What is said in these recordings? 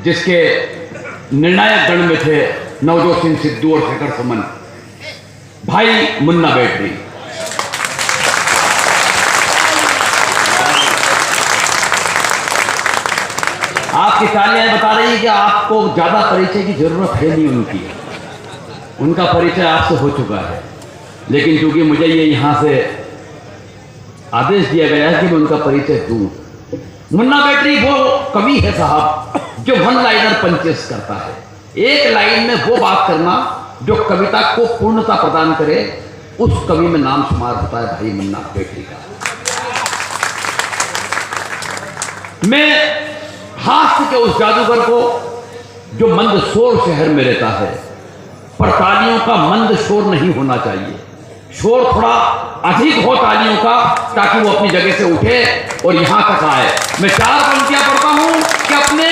जिसके निर्णायक गण में थे नवजोत सिंह सिद्धू और शेखर सुमन, भाई मुन्ना बैटरी। आपकी तालियां बता रही है कि आपको ज्यादा परिचय की जरूरत है नहीं उनकी, उनका परिचय आपसे हो चुका है। लेकिन क्योंकि मुझे ये यहां से आदेश दिया गया है कि मैं उनका परिचय दूं, मुन्ना बैटरी वो कवि है साहब जो वन लाइनर पंचेस करता है। एक लाइन में वो बात करना जो कविता को पूर्णता प्रदान करे, उस कवि में नाम शुमार होता है भाई मुन्ना बैटरी का। मैं हास्य के उस जादूगर को जो मंद शोर शहर में रहता है, पर तालियों का मंद शोर नहीं होना चाहिए, शोर थोड़ा अधिक हो तालियों का, ताकि वो अपनी जगह से उठे और यहां तक आए। मैं 4 पंक्तियां पढ़ता हूं कि अपने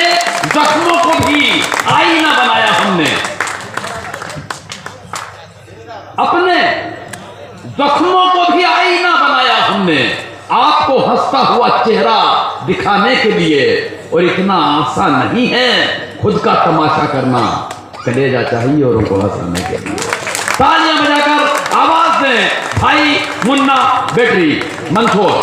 जख्मों को भी आईना बनाया हमने, अपने जख्मों को भी आईना बनाया हमने, आपको हंसता हुआ चेहरा दिखाने के लिए। और इतना आसान नहीं है खुद का तमाशा करना, कलेजा चाहिए और उनको हंसाने के लिए। तालियां बजाकर आवाज दें भाई मुन्ना बैटरी मंदसौर।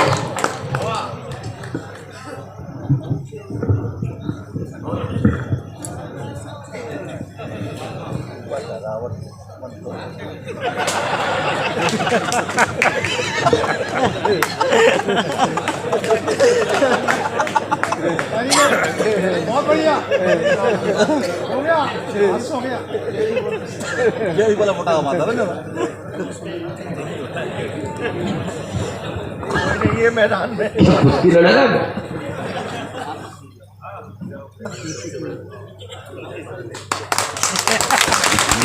बहुत बढ़िया हो गया, हो गया। यही वाला मोटा माता है ना, ये मैदान में कुश्ती लड़ेगा।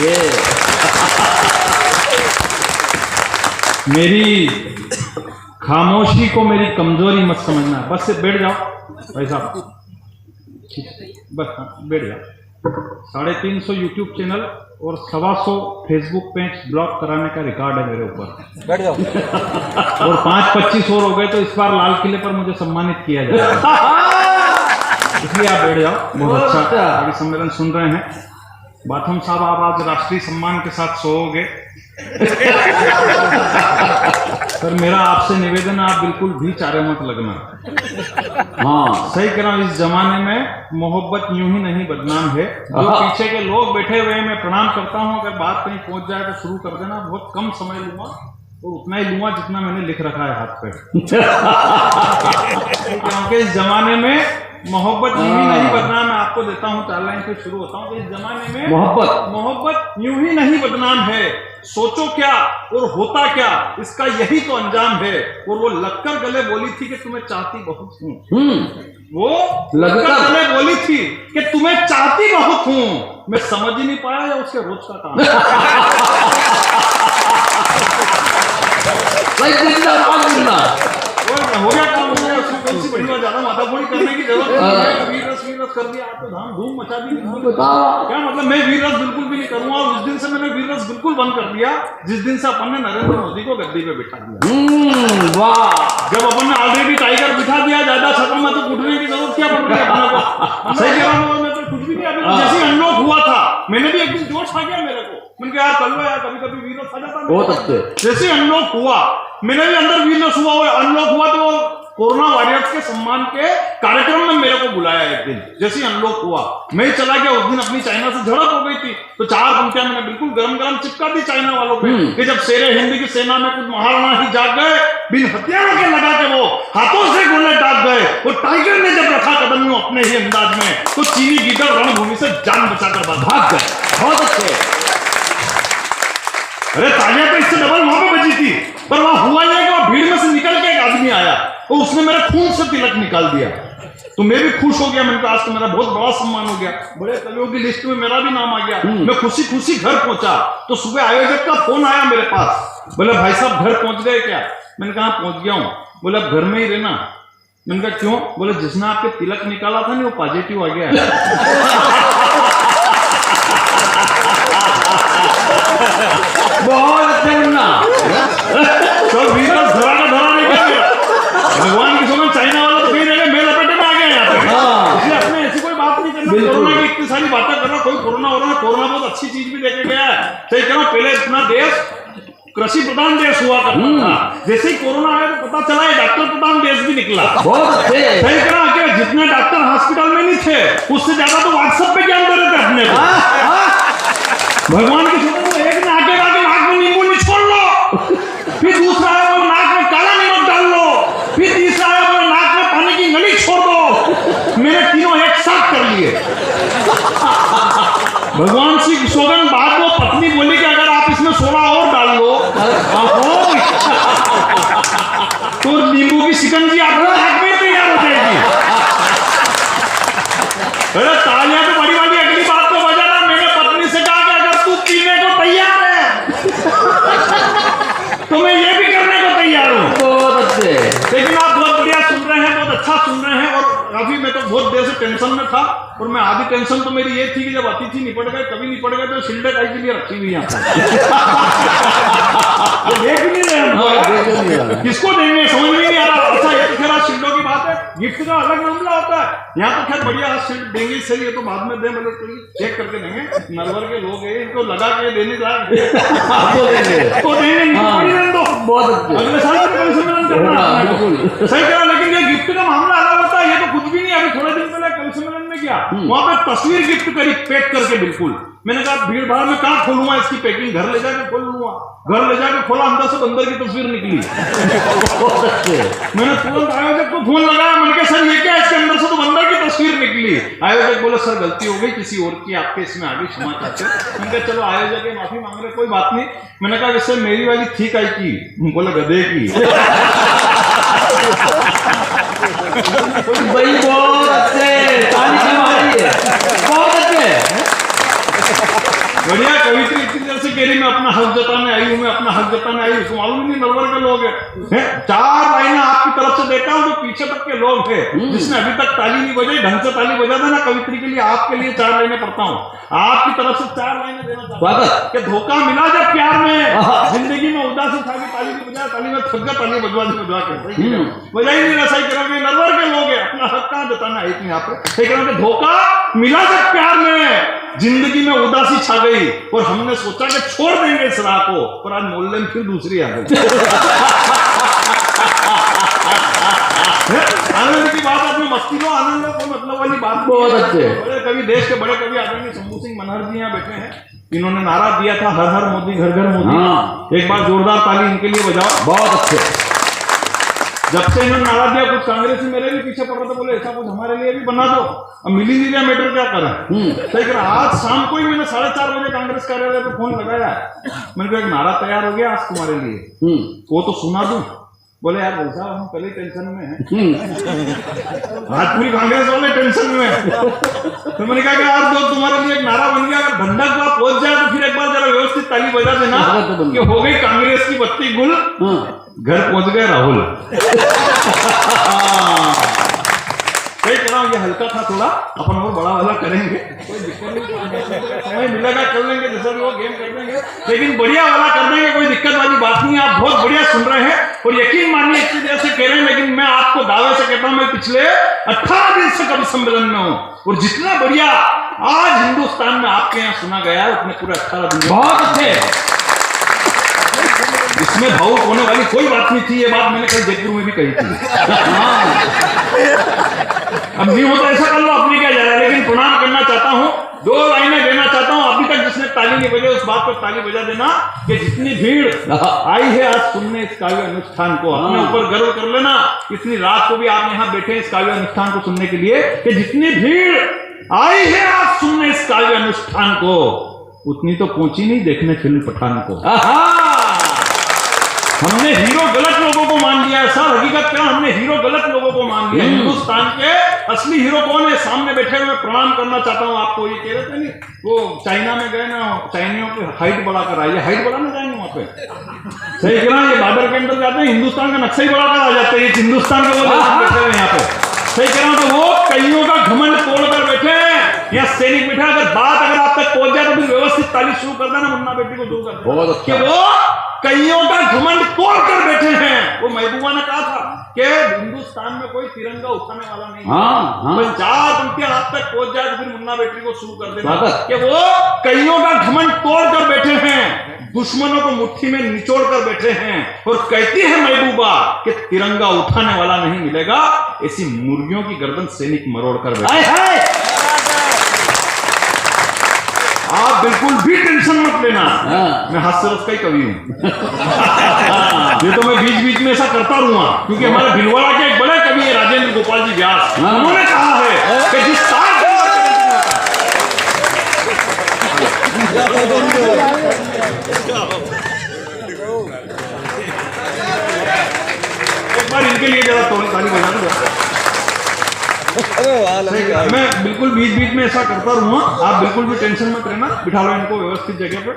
ये मेरी खामोशी को मेरी कमजोरी मत समझना, बस से बैठ जाओ भाई साहब, बस बैठ जाओ। 350 यूट्यूब चैनल और 125 फेसबुक पेज ब्लॉक कराने का रिकॉर्ड है मेरे ऊपर। बैठ जाओ। और 5-25 और हो गए तो इस बार लाल किले पर मुझे सम्मानित किया जाएगा, इसलिए आप बैठ जाओ। बहुत अच्छा आगे सम्मेलन सुन रहे हैं। बाथम साहब आप आज राष्ट्रीय सम्मान के साथ सोओगे। सर मेरा आपसे निवेदन है, आप बिल्कुल भी चारे मत लगना। हाँ सही कह रहा हूं, इस जमाने में मोहब्बत यूं ही नहीं बदनाम है। जो पीछे के लोग बैठे हुए मैं प्रणाम करता हूं, अगर बात कहीं पहुंच जाए तो शुरू कर देना, बहुत कम समय लूंगा और उतना ही लूंगा जितना मैंने लिख रखा है हाथ पे। क्योंकि इस जमाने में मोहब्बत यूं ही नहीं बदनाम, मैं आपको देता हूं 4 लाइन से शुरू होता हूं। इस जमाने में मोहब्बत यूं ही नहीं बदनाम है, सोचो क्या और होता क्या इसका यही तो अंजाम है। और वो लगकर गले बोली थी कि तुम्हें चाहती बहुत हूं, वो लगकर गले बोली थी कि तुम्हें चाहती बहुत हूं, मैं समझ ही नहीं पाया या उसके रोज का काम। हो गया काम, हो गया। उसमें कौन सी बड़ी बात, ज्यादा माथाफोड़ी करने की जरूरत नहीं। वीर रस कर दिया, आपको धाम धूम मचा दी। क्या मतलब, मैं वीर रस बिल्कुल भी नहीं करूंगा। और उस दिन से मैंने वीर रस बिल्कुल बंद कर दिया जिस दिन से अपन ने नरेंद्र मोदी को गद्दी पे बिठा दिया। वाह, जब अपन ने ऑलरेडी टाइगर बिठा दिया, ज्यादा छत्र में तो उठने की जरूरत क्या पड़ रही है अपने को। सही कह रहा हूं, मैं तो कुछ भी नहीं। अभी जैसे अनलॉक हुआ था, मैंने भी एक दिन जोश आ गया मेरे को, मैंने कहा यार कर लो यार, कभी कभी वीर रस आ जाता है। बहुत अच्छे। जैसे अनलॉक हुआ, मैंने भी अंदर वीर रस हुआ। अनलॉक हुआ तो कोरोना वॉरियर्स के सम्मान के कार्यक्रम में मेरे को बुलाया एक दिन। जैसे अनलॉक हुआ मैं ही चला गया। उस दिन अपनी चाइना से झड़प हो गई थी, तो 4 पंक्तियां मैंने बिल्कुल गरम गरम चिपका दी चाइना वालों पे कि जब शेरे हिंद की सेना में कुछ महाराणा ही जाग गए, बिन हथियारों के लगा के वो हाथों से गोले दाग गए। और टाइगर ने जब रखा कदम यूं अपने ही अंदाज में, तो चीनी गीदड़ रणभूमि से जान बचाकर भाग गए। बहुत अच्छे। अरे तालियां तो इससे डबल वहां पे बजी थी, पर वहां हुआ यह कि वहां भीड़ में से निकल के एक आदमी आया और उसने मेरे खून से तिलक निकाल दिया। तो मैं भी खुश हो गया। मैंने कहा आज तो मेरा बहुत बड़ा सम्मान हो गया, बड़े कवियों की लिस्ट में मेरा भी नाम आ गया। मैं खुशी खुशी घर पहुंचा तो सुबह आयोजक का फोन आया मेरे पास, बोला भाई साहब घर पहुंच गए क्या? मैंने कहा पहुंच गया हूं। बोला घर में ही रहना। मैंने कहा क्यों? बोले जिसने आपके तिलक निकाला था नहीं वो पॉजिटिव आ गया है। बहुत अच्छा मुन्ना। तो वीर रस धरा का धरा नहीं कर दिया। भगवान की सोना चाइना वाला तो कहीं रह गए, मैं लपेटे में आ गया यहाँ पे। इसलिए अपने ऐसी कोई बात नहीं करना। सब कोरोना की इतनी सारी बातें कर रहा, कोई कोरोना हो रहा है, कोरोना बहुत अच्छी चीज भी देके गया है। सही कह रहा हूं, पहले इतना देश कृषि प्रधान देश हुआ करता था, जैसे ही कोरोना आया तो पता चला ये डॉक्टर प्रधान देश भी निकला। बहुत अच्छे। सही कह रहा कि जितने डॉक्टर हॉस्पिटल में नहीं थे उससे ज्यादा तो व्हाट्सएप पे ज्ञान दे रहे थे अपने को। भगवान के छोटे को एक नाक में नींबू निचोड़ लो, फिर दूसरा है वो नाक में काला नमक डाल लो, फिर तीसरा है वो नाक में पानी की नली छोड़ दो। मैंने तीनों एक साथ कर लिए। भगवान श्री सोगन बाद वो पत्नी बोली कि अगर आप इसमें सोडा और डाल लो तो नींबू की शिकंजी आपके हाथ में तैयार हो जाएगी। अरे तालियां तो बड़ी बड़ी, अगली बात तो बजाना। मैंने पत्नी से कहा कि अगर तू पीने को तैयार है तो मैं ये भी करने को तैयार हूँ। बहुत अच्छे। लेकिन आप बहुत बढ़िया सुन रहे हैं, बहुत अच्छा सुन रहे हैं। और अभी मैं तो बहुत देर से टेंशन में था, और मैं आधी टेंशन तो मेरी ये थी कि जब अतिथि निपट गए, कभी निपट गए तो शिल्डे काई के लिए रखी हुई यहाँ देख नहीं रहे हम, किसको देंगे समझ में नहीं आ रहा। अच्छा ये तो खैर शिल्डों की बात है, गिफ्ट का अलग मामला होता है। यहाँ तो खैर बढ़िया शिल्ड देंगे, सही है तो बाद में दे, मतलब चेक करके देंगे। नरवर के लोग हैं, इनको लगा के देने लायक तो देंगे, दो बहुत अच्छे। अगले साल कभी सम्मेलन करना सही करा। लेकिन ये गिफ्ट का मामला अलग होता है, ये तो कुछ भी नहीं। अभी थोड़े दिन पहले कवि सम्मेलन में गया, वहां पे तस्वीर गिफ्ट करी पैक करके बिल्कुल। मैंने कहा भीड़ भाड़ में कहाँ खोलूंगा इसकी पैकिंग, घर ले जाके खोल लूंगा। घर ले जाके खोला, अंदर से बंदर की तस्वीर निकली। मैंने तुरंत आयोजक को फोन लगाया, मैंने कहा सर ये क्या, इसके अंदर से तो बंदर की तस्वीर निकली। आयोजक बोला सर गलती हो गई, किसी और की आपके इसमें आगे क्षमा चाहते। मैंने कहा चलो आयोजक माफी मांग रहे, कोई बात नहीं। मैंने कहा इससे मेरी वाली ठीक आई की, बोला गधे की। भाई बहुत अच्छे, ताली हमारी है, बहुत अच्छे। बढ़िया कवित्री इतनी देर से कह रही मैं अपना हक जताने आई हूँ, मैं अपना हक जताने आई हूँ। उसको मालूम नहीं नरवर के लोग हैं। 4 लाइनें आपकी तरफ से देखा हूँ, जो पीछे तक के लोग हैं जिसने अभी तक ताली नहीं बजाई, ढंग से ताली बजा देना कवित्री के लिए। आपके लिए 4 लाइनें पढ़ता हूँ, आपकी तरफ से 4 लाइनें देना चाहता हूँ कि धोखा मिला जब प्यार में, जिंदगी में उदासी था कि ताली नहीं बजा, ताली में थक गया, ताली बजवा के बजाई नहीं रहा। सही करोगे, नरवर के लोग हैं, अपना हक कहाँ जताना है यहाँ पे। सही करोगे, धोखा मिला जब प्यार में, जिंदगी में उदासी छा गई, और हमने सोचा कि छोड़ देंगे इस राह को, पर आज मोहल्ले में फिर दूसरी आ गई। आनंद की बात, अपनी मस्ती लो, आनंद लो, कोई मतलब वाली बात। बहुत अच्छे। बड़े कवि, देश के बड़े कवि आदरणीय शंभू सिंह मनहर जी यहाँ बैठे हैं। इन्होंने नारा दिया था हर हर मोदी घर घर मोदी। एक बार जोरदार ताली इनके लिए बजाओ। बहुत अच्छे। जब से इन्होंने नारा दिया, कुछ कांग्रेसी मेरे भी पीछे पड़ रहे थे, बोले ऐसा कुछ हमारे लिए भी बना दो। अब मिली नहीं रहा मैटर, क्या करें। सही करा। आज शाम को ही मैंने 4:30 बजे कांग्रेस कार्यालय पे फोन लगाया, मैंने कहा एक नारा तैयार हो गया आज तुम्हारे लिए, वो तो सुना दूं। बोले यार भाई साहब हम पहले टेंशन में हैं, आज पूरी कांग्रेस वाले टेंशन में है। तो मैंने कहा कि आज दो तुम्हारे लिए एक नारा बन गया, अगर धंधा को आप पहुंच जाए तो फिर एक बार जरा व्यवस्थित ताली बजा देना कि हो गई कांग्रेस की बत्ती गुल, घर पहुंच गए राहुल। सही कह रहा हूं, ये हल्का था थोड़ा, अपन और बड़ा वाला करेंगे, कोई दिक्कत नहीं, समय मिलेगा कर लेंगे, जैसा भी वो गेम कर लेंगे, लेकिन बढ़िया वाला कर देंगे, कोई दिक्कत वाली बात नहीं है। आप बहुत बढ़िया सुन रहे हैं और यकीन मानिए इतनी देर से कह रहे हैं, लेकिन मैं आपको दावे से कहता हूं मैं पिछले 18 दिन से कवि सम्मेलन में हूं, और जितना बढ़िया आज हिंदुस्तान में आपके यहाँ सुना गया है उतने पूरे 18 दिन बहुत अच्छे। इसमें भावुक होने वाली कोई बात नहीं थी। ये बात मैंने कल जयपुर में भी कही थी। अब नहीं होता ऐसा कर लो, अपनी क्या जा रहा है। लेकिन प्रणाम करना चाहता हूँ, 2 लाइनें देना चाहता हूँ। अभी तक जिसने ताली नहीं बजाई उस बात पर ताली बजा देना कि जितनी भीड़ आई है आज सुनने इस काव्य अनुष्ठान को, अपने ऊपर गर्व कर लेना। इतनी रात को भी आप यहाँ बैठे इस काव्य अनुष्ठान को सुनने के लिए, कि जितनी भीड़ आई है आज सुनने इस काव्य अनुष्ठान को, उतनी तो पहुंची नहीं देखने फिल्म पठान को। हमने हीरो गलत लोगों को मान लिया है सर, हकीकत क्या, हमने हीरो गलत लोगों को मान लिया। हिंदुस्तान के असली हीरो कौन है? सामने बैठे हुए प्रणाम करना चाहता हूं आपको। ये कह रहे थे नहीं, वो चाइना में गए ना, चाइनियों की हाइट बढ़ा कर आइए, हाइट बढ़ाने जाएंगे वहां पे। सही कह रहा, ये बॉर्डर के अंदर जाते हैं, हिंदुस्तान का नक्शा ही बढ़ाकर आ जाते हैं, हिंदुस्तान के वो बैठे हुए यहाँ पे। सही कह रहा हूं, तो वो कईयों का घमंड तोड़कर बैठे हैं, यहाँ सैनिक बैठा। अगर बात अगर आप तक पहुंच जाए तो फिर व्यवस्थित ताली शुरू कर देना, मुन्ना बेटी को दूर कर, बहुत अच्छा। कि वो कईयों का घमंड तोड़ कर बैठे हैं। वो महबूबा ने कहा था कि हिंदुस्तान में कोई तिरंगा उठाने वाला नहीं है। हाँ। बस 4 उनके हाथ तक पहुंच जाए तो फिर मुन्ना बैटरी को शुरू कर देना स्वागत। कि वो कईयों का घमंड तोड़ कर बैठे हैं, दुश्मनों को मुट्ठी में निचोड़ कर बैठे हैं, और कहती है महबूबा कि तिरंगा उठाने वाला नहीं मिलेगा। ऐसी मुर्गियों की गर्दन सैनिक मरोड़ कर बैठे हैं। आप बिल्कुल भी टेंशन मत लेना, मैं हास्य रस का ही कवि हूं। ये तो मैं बीच बीच में ऐसा करता रहूंगा, क्योंकि हमारे भिलवाड़ा के एक बड़े कवि है राजेंद्र गोपाल जी व्यास, उन्होंने कहा है कि जिस तार एक बार इनके लिए जरा ताली बजा दो। मैं बिल्कुल बीच बीच में ऐसा करता रहूंगा, आप बिल्कुल भी टेंशन मत रहना, बिठा लो इनको व्यवस्थित जगह पर।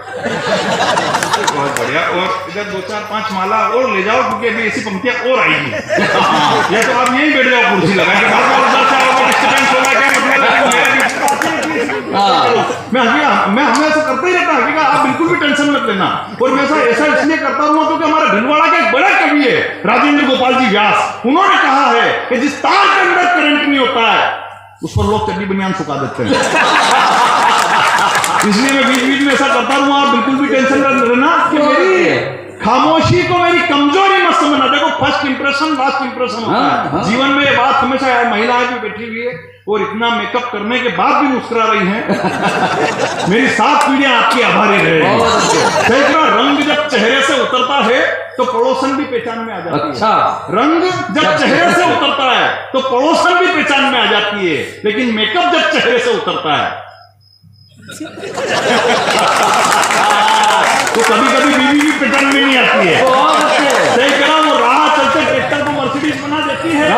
बहुत बढ़िया। और इधर 2 4 5 माला और ले जाओ, क्योंकि अभी ऐसी पंक्तियां और आएगी। या तो आप यहीं बैठ जाओ कुर्सी लगा के, मैं हमेशा करता ही रहता हकीका, आप बिल्कुल भी टेंशन मत लेना। और मैं ऐसा इसलिए करता हूँ क्योंकि हमारे भिलवाड़ा के एक बड़े कवि है राजेंद्र गोपाल जी व्यास, उन्होंने कहा है कि जिस तार के अंदर करंट नहीं होता है उस पर लोग चड्डी बनियान सुखा देते हैं। इसलिए मैं बीच बीच में ऐसा करता हूँ, आप बिल्कुल भी टेंशन मत लेना कि मेरी खामोशी को मेरी कमजोरी मत समझना। देखो, फर्स्ट इंप्रेशन लास्ट इंप्रेशन होता है। जीवन में ये बात हमेशा है। महिलाएं भी बैठी हुई है और इतना मेकअप करने के बाद भी मुस्कुरा रही हैं। मेरी 7 पीढ़ियां आपकी आभारी रहे। रंग जब चेहरे से उतरता है तो पड़ोसन भी पहचान में आ जाती है। अच्छा। रंग जब चेहरे से उतरता है तो पड़ोसन भी पहचान में आ जाती है, लेकिन मेकअप जब चेहरे से उतरता है तो कभी कभी बीवी भी पहचान में नहीं आती है। सही कह रहा हूं, वो राह चलते ट्रैक्टर को मर्सिडीज बना देती है।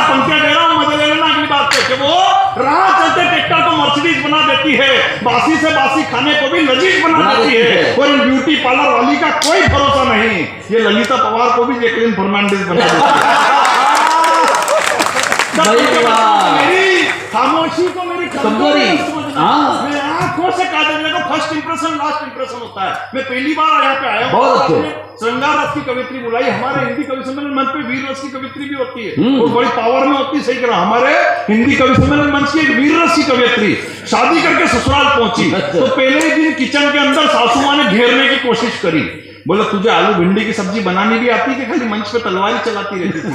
पंक्तियां दे रहा हूं, मजा ले लेना अगली बात पे, कि वो राह चलते ट्रैक्टर को मर्सिडीज बना देती है, बासी से बासी खाने को भी लजीज बना देती है। और इन ब्यूटी पार्लर वाली का कोई भरोसा नहीं, ये ललिता पवार को भी जैकलिन फर्नांडिस बना देती है। मेरी खामोशी को मेरी कमजोरी मैं आंखों से कहा देने को फर्स्ट इंप्रेशन लास्ट इंप्रेशन होता है। मैं पहली बार यहाँ पे आया हूँ, श्रृंगार रस की कवित्री बुलाई। हमारे हिंदी कवि सम्मेलन मंच पे वीर रस की कवित्री भी होती है और बड़ी पावर में होती है। सही करा, हमारे हिंदी कवि सम्मेलन मंच की एक वीर रस की कवित्री शादी करके ससुराल पहुंची तो पहले ही दिन किचन के अंदर सासू मां ने घेरने की कोशिश करी। बोला, तुझे आलू भिंडी की सब्जी बनानी भी आती है, खाली मंच पे तलवारी चलाती रहती थी।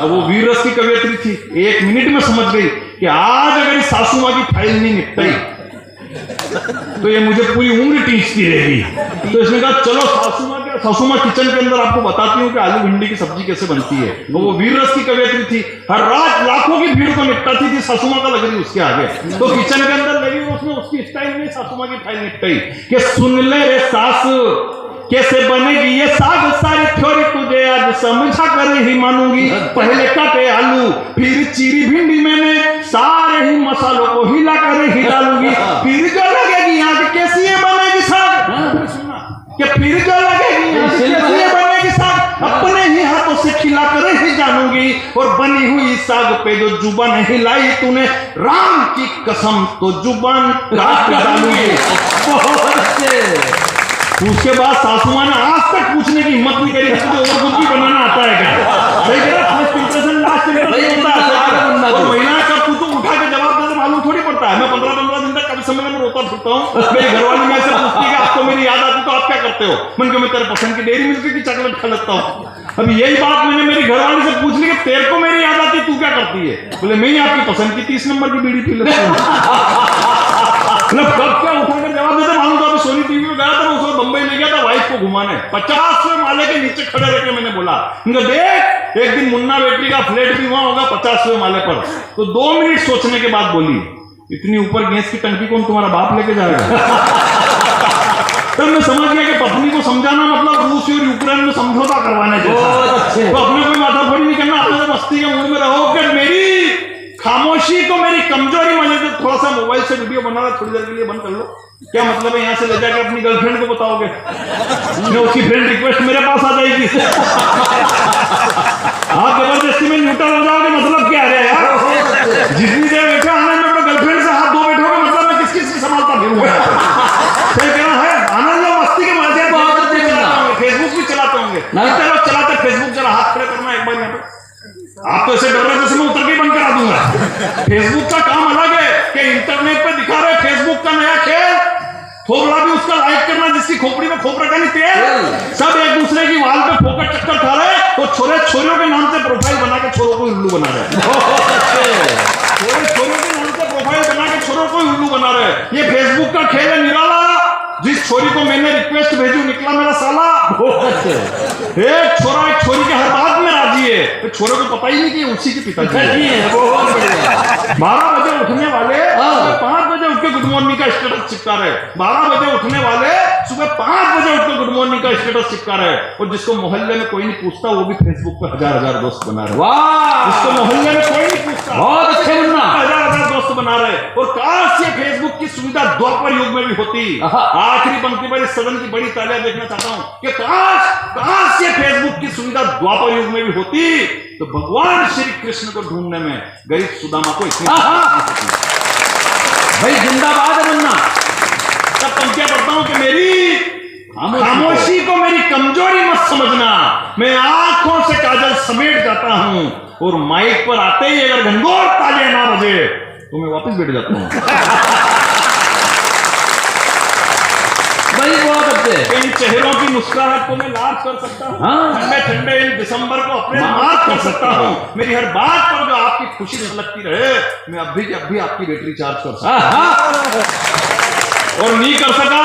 वो वीर रस की कवियत्री थी। 1 मिनट में समझ गई कि आज अगर इस सासू मां की फाइल नहीं निपटाई तो ये मुझे पूरी उम्र टीचती रहेगी। तो इसने कहा, चलो सासू मां किचन के अंदर आपको बताती हूँ कि आलू भिंडी की सब्जी कैसे बनती है। वो वीर रस की कवियत्री थी, हर रात लाखों की भीड़ को निपटाती थी, सासू मां का लग रही उसके आगे। तो किचन के अंदर लगी, उसने उसकी स्टाइल में सासू मां की फाइल निपटाई कि सुन ले रे सास, कैसे बनेगी ये साग, सारी थ्योरी तुझे आज समझा कर ही मानूंगी। पहले काटे आलू, फिर चीरी भिंडी, मैंने सारे ही मसालों को हिला कर ही डालूंगी। फिर जो लगेगी आग कैसी ये बनेगी साग, कि फिर जो लगेगी आग कैसी ये बनेगी साग, अपने ही हाथों से खिला कर ही जानूंगी। और बनी हुई साग पे जो जुबान हिलाई तूने, राम की कसम तो जुबान काट डालूंगी। उसके बाद सासू मां ने आज तक पूछने की हिम्मत नहीं करी कि तुझे और कुछ भी बनाना आता है क्या। सही कह रहा, फर्स्ट इंप्रेशन लास्ट इंप्रेशन होता है। और महिलाएं कब तू तो उठा के जवाब देते मालूम थोड़ी पड़ता है। मैं 15-15 दिन तक कभी सम्मेलन में रोता फिरता हूँ। मेरी घरवाली में से पूछती है कि आपको मेरी याद आती तो आप क्या करते हो। मन को मैं तेरे पसंद की डेयरी मिल्क की चॉकलेट खा लेता हूँ। अभी यही बात मैंने मेरी घरवाली से पूछ ली कि तेरे को मेरी याद आती तू क्या करती है। बोले, मैं ही आपकी पसंद की 30 नंबर की बीड़ी पी लेता हूँ। कब क्या उठाकर जवाब देते मालूम। तो अभी सोनी टीवी में गया था, उसको बंबई ले गया था वाइफ को घुमाने। 50वें माले के नीचे खड़े रह के मैंने बोला, देख एक दिन मुन्ना बैटरी का फ्लैट भी वहां होगा 50वें माले पर। तो 2 मिनट सोचने के बाद बोली, इतनी ऊपर गैस की टंकी कौन तुम्हारा बाप लेके जाएगा। तब मैं समझ गया कि पत्नी को समझाना मतलब रूस और यूक्रेन में समझौता करवाने जैसा। तो अपने कोई माथाफोड़ी नहीं करना, अपने मस्ती के मूड में रहो कि मेरी खामोशी को मेरी कमजोरी माने। तो थोड़ा सा मोबाइल से वीडियो बना रहा, थोड़ी देर के लिए बंद कर लो। क्या मतलब है, यहाँ से ले जाकर अपनी गर्लफ्रेंड को बताओगे, उसकी फ्रेंड रिक्वेस्ट मेरे पास आ जाएगी। आप जबरदस्ती में न्यूट्रल हो जाओगे, मतलब क्या है यार। जितनी देर बैठा आनंद में अपने गर्लफ्रेंड से हाथ धो बैठोगे, मतलब मैं किस की संभालता फिरूंगा। सही कहना है, आनंद में मस्ती के मजे फेसबुक भी आप तो ऐसे डर रहे जैसे मैं उतर के बंद करा दूंगा। फेसबुक का काम अलग है कि इंटरनेट पे दिखा रहे फेसबुक का नया खेल, थोबड़ा भी उसका लाइक करना, जिसकी खोपड़ी में खोपड़ा का नहीं तेल, सब एक दूसरे की वाल पे फोकट चक्कर खा रहे, तो छोरे छोरियों के नाम से प्रोफाइल बना के छोरों को उल्लू बना रहे, छोरे छोरियों के नाम से प्रोफाइल बना के छोरों को उल्लू बना रहे। ये फेसबुक का खेल है निराला। जिस छोरी को मैंने रिक्वेस्ट भेजी निकला मेरा साला। एक छोरा एक छोरी के हर बात में राजी है, तो छोरे को पता ही नहीं कि उसी के पिताजी है। 12 बजे उठने वाले 5 बजे उठ के गुड मॉर्निंग का स्टेटस चिपका रहे, 12 बजे उठने वाले सुबह 5 बजे उठ के गुड मॉर्निंग का स्टेटस चिपका रहे, और जिसको मोहल्ले में कोई नहीं पूछता वो भी फेसबुक पे हजार दोस्त बना रहे। वाह, जिसको मोहल्ले में कोई नहीं पूछता, बहुत अच्छे मुन्ना, हजार दोस्त बना रहे। और काश ये फेसबुक की सुविधा द्वापर युग में भी होती। आखिरी पंक्ति पर इस सदन की बड़ी तालियां देखना चाहता हूं कि काश ये फेसबुक की सुविधा द्वापर युग में भी होती, तो भगवान श्री कृष्ण को ढूंढने में गरीब सुदामा को इतनी भाई जिंदाबाद है मुन्ना। तब पंक्तियां पढ़ता हूं कि मेरी खामोशी को मेरी कमजोरी मत समझना, मैं आंखों से काजल समेट जाता हूं, और माइक पर आते ही अगर घनघोर तालियां ना बजे तो मैं वापस बैठ जाता हूं। भाई बहुत अच्छे। इन चेहरों की मुस्कुराहट को मैं लाभ कर सकता हूँ, ठंडे ठंडे इन दिसंबर को अपने माफ कर सकता हूँ, मेरी हर बात पर जो आपकी खुशी झलकती रहे, मैं अब भी आपकी बैटरी चार्ज कर सकता हूँ, और नहीं कर सका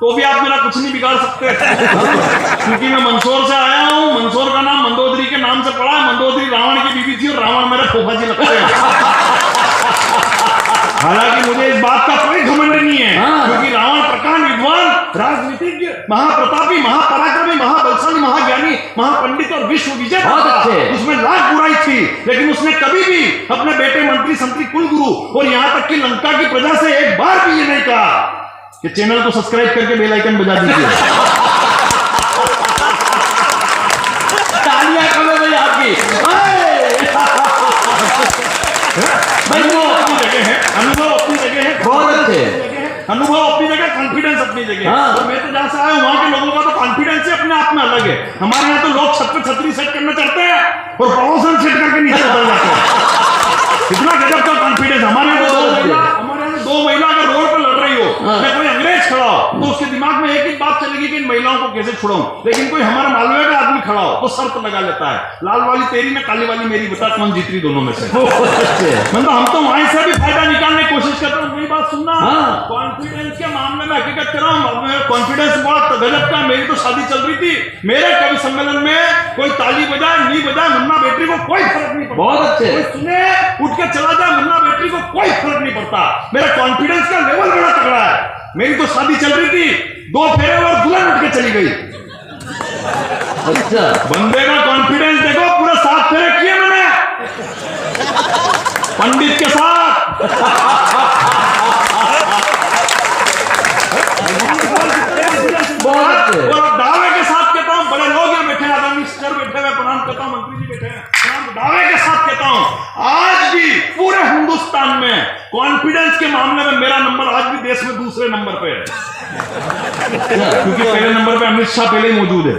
तो भी आप मेरा कुछ नहीं बिगाड़ सकते। क्योंकि मैं मंदसौर से आया हूँ, मंदसौर का नाम मंदोदरी के नाम से पड़ा है, मंदोदरी रावण की बीवी थी और रावण मेरे फूफा जी लगते हैं। हालांकि मुझे इस बात का कोई घमंड नहीं है, क्योंकि रावण प्रकांड विद्वान, राजनीतिज्ञ, महाप्रतापी, महापराक्रमी, महाबलशाली, महाज्ञानी, महापंडित और विश्व विजेता था। उसमें लाख बुराई थी, लेकिन उसने कभी भी अपने बेटे मंत्री संतरी कुलगुरु और यहाँ तक कि लंका की प्रजा से एक बार भी ये नहीं कहा कि चैनल को सब्सक्राइब करके बेल आइकन बजा दीजिए। तालियां करो भाई आपकी। भाई वो अपनी जगह है, अनुभव अपनी जगह है, बहुत अच्छे, अनुभव अपनी जगह, कॉन्फिडेंस अपनी जगह। तो मैं तो जहां से आया हूं वहां के लोगों का तो कॉन्फिडेंस ही अपने आप में अलग है। हमारे यहाँ तो लोग छत पे छतरी सेट करना चाहते हैं और प्रमोशन सेट करके नीचे उतर जाते हैं। इतना गजब का कॉन्फिडेंस। हमारे यहाँ दो महिला अगर रोड पर लड़ रही हो, मैं कोई अंग्रेज खड़ा हो, तो उसके दिमाग में एक ही बात चलेगी कि इन महिलाओं को कैसे छुड़ाऊं। लेकिन कोई हमारा मालवे का आदमी खड़ा हो तो शर्त लगा लेता है, लाल वाली तेरी में काली वाली मेरी, बता कौन जीत रही दोनों में से। मतलब हम तो वहीं से भी फायदा निकालने की कोशिश करते हैं। मेरी बात सुनना, कॉन्फिडेंस के मामले में हकीकत कर रहा हूँ, कॉन्फिडेंस बहुत गजब का। मेरी तो शादी चल रही थी, मेरे कवि सम्मेलन में कोई ताली बजाए नहीं बजाए, मुन्ना बेटी को कोई फर्क नहीं पड़ता। बहुत अच्छे। कोई सुने उठ के चला जाए, मुन्ना बेटी को कोई फर्क नहीं पड़ता। मेरा कॉन्फिडेंस का लेवल बड़ा तगड़ा है। मेरी तो शादी चल रही थी, 2 फेरे और दुल्हन उठ के चली गई। अच्छा, बंदे का कॉन्फिडेंस देखो, पूरे 7 फेरे किए मैंने पंडित के साथ। दावे के साथ कहता हूं, बड़े लोग यहाँ बैठे हैं, आदमी सर बैठे हुए, प्रणाम करता हूं, मंत्री जी बैठे हैं, दावे के साथ कहता हूं, आज भी पूरे हिंदुस्तान में कॉन्फिडेंस के मामले में मेरा नंबर आज भी देश में दूसरे नंबर पे है। क्योंकि पहले नंबर पे अमित शाह पहले ही मौजूद है।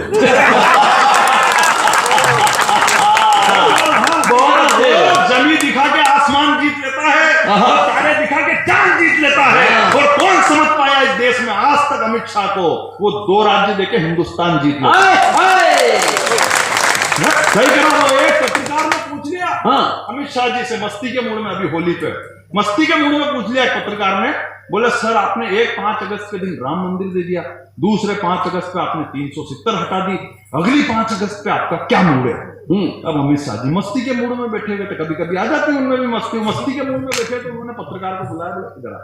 जमीन दिखा के आसमान जीत लेता है, और तारे दिखा के चांद जीत लेता है। और कौन समझ पाया इस देश में आज तक अमित शाह को वो 2 राज्य देके हिंदुस्तान जीत लेता है। सही कह रहा हूं। एक पत्रकार ने पूछ लिया अमित शाह जी से, मस्ती के मूड में, अभी होली पे मस्ती के मूड में पूछ लिया एक पत्रकार ने, बोले सर आपने एक 5 अगस्त के दिन राम मंदिर दे दिया, दूसरे 5 अगस्त पे आपने 370 हटा दी, अगली 5 अगस्त पे आपका क्या मूड है? अब अमित शाह जी मस्ती के मूड में बैठे हुए थे, कभी कभी आ जाती है उनमें भी मस्ती के मूड में बैठे, तो उन्होंने पत्रकार को बुलाया, बोले जरा,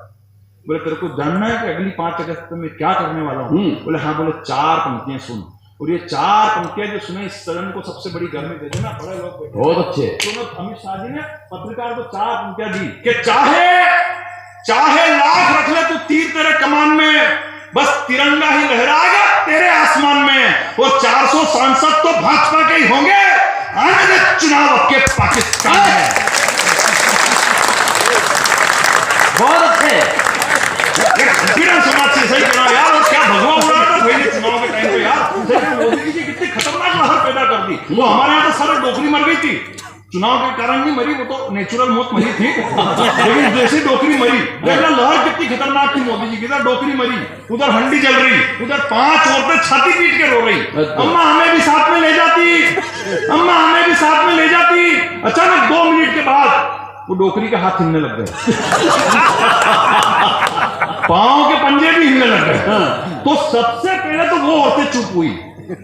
बोले तेरे को जानना है कि अगली 5 अगस्त में क्या करने वाला हूँ? बोले हाँ। बोले 4 पंक्तियां सुन, और ये 4 पंक्तियां जो सुने इस सदन को सबसे बड़ी गर्मी दे देना। बड़े लोग बहुत अच्छे। तो अमित शाह जी ने पत्रकार को 4 पंक्तियां दी कि चाहे लाख रख ले तू तीर तेरे कमान में, बस तिरंगा ही लहराएगा तेरे आसमान में, और 400 सांसद तो भाजपा के ही होंगे, आने चुनाव के पाकिस्तान में। बहुत अच्छे। समाज से सही कहना यार, और क्या भगवा उड़ा था पहले चुनाव के टाइम पे यार। मोदी जी की कितनी खतरनाक लहर पैदा कर दी। वो हमारे यहाँ तो सारा डोकरी मर गई थी, चुनाव के कारण नहीं मरी, वो तो नेचुरल मौत मरी थी, लेकिन जैसे डोकरी मरी, देखना लहर कितनी खतरनाक थी मोदी जी की। इधर डोकरी मरी, उधर हंडी जल रही, उधर 5 औरतें छाती पीट के रो रही, अम्मा हमें भी साथ में ले जाती, अम्मा हमें भी साथ में ले जाती। अचानक 2 मिनट के बाद वो डोकरी के हाथ हिलने लग गए, पांव के पंजे भी हिलने लग गए। तो सबसे पहले तो वो औरतें चुप हुई जो